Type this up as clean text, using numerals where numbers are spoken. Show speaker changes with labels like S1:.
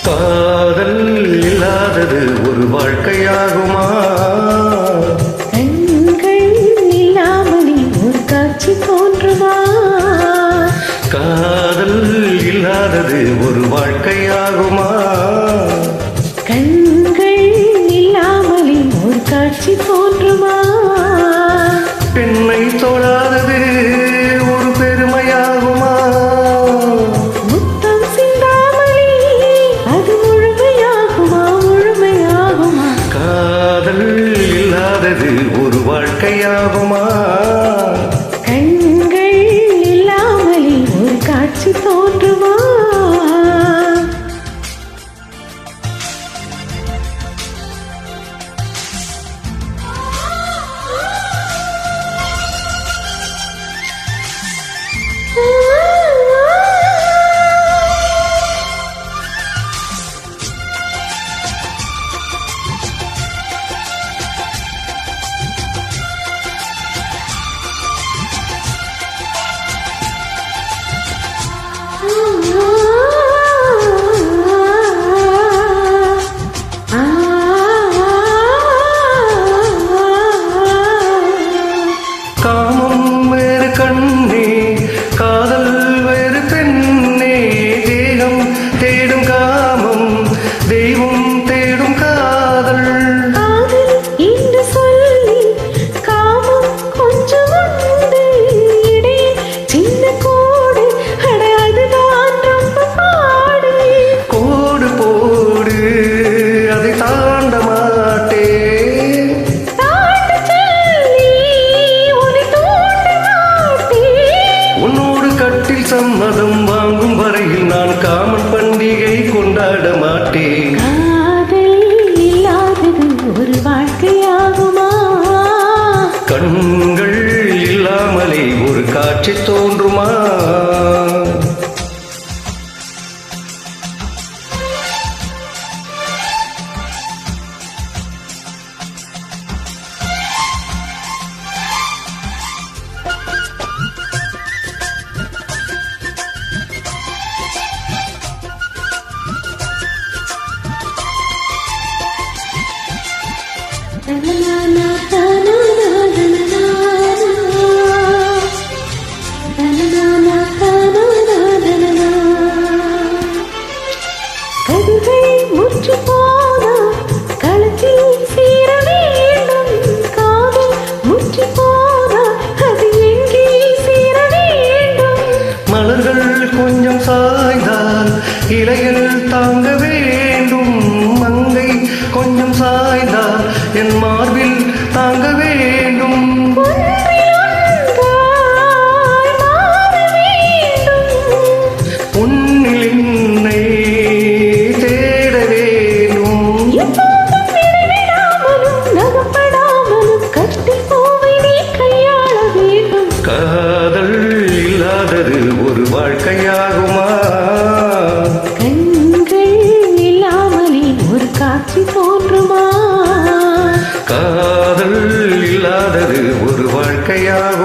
S1: காதல் இல்லாதது ஒரு வாழ்க்கையாகுமா?
S2: கண்கள் இல்லாமலே ஒரு காட்சி தோன்றுமா?
S1: காதல் இல்லாதது ஒரு வாழ்க்கையாகுமா?
S2: கண்கள் இல்லாமலே ஒரு காட்சி தோன்றுமா?
S1: பெண்ணை தொழாதது ஒரு பெருமையாகுமா?
S2: முத்தம் சிந்தாமலே அது முழுமையாகுமா? முழுமையாகுமா?
S1: காதல் இல்லாதது ஒரு வாழ்க்கையாகுமா?
S2: கண்கள் இல்லாமலே ஒரு காட்சி தோன்றுமா?
S1: காமம் வேறு கண்ணே, காதல் வேறு பெண்ணே. தேகம் தேடும் காமம், தெய்வம் தேடும் காதல்.
S2: காதல் என்று சொல்லி காமம் கொஞ்சம் உண்டு. இடையே சின்ன கோடு, அட அதுதான் ரொம்ப பாடு.
S1: கோடு போடு, அதை தாண்ட மாட்டேன்.
S2: தாண்ட சொல்லி உன்னை தூண்ட மாட்டேன்.
S1: உன்னோடு கட்டில் சம்மதம் வாங்கும் வரையில் நான் காமன் பண்டிகை கொண்டாட மாட்டேன்.
S2: காதல் இல்லாதது ஒரு வாழ்க்கையாகுமா?
S1: கண்கள் இல்லாமலே ஒரு காட்சி தோன்றுமா?
S2: கதிர்கள் முற்று போனா களத்தில் சேர வேண்டும். காதல் முற்று போனா அது எங்கே சேர வேண்டும்?
S1: மலர்கள் கொஞ்சம் சாய்ந்தால் இலைகள் தாங்க வேண்டும். மங்கை கொஞ்சம் சாய்ந்தால் என் மார்பில் தாங்க வேண்டும்.
S2: ஒன்றில் ஒன்றாய் மாற வேண்டும்.
S1: உன்னில் என்னை தேட வேண்டும்.
S2: எப்போதும் இடைவிடாமலும் நகப்படாமலும் கட்டில் பூவை நீ கையாள வேண்டும்.
S1: காதல் இல்லாதது ஒரு வாழ்க்கையாகுமா?
S2: கண்கள் இல்லாமலே ஒரு காட்சி தோன்றுமா?
S1: காதல் இல்லாதது ஒரு வாழ்க்கையாகுமா?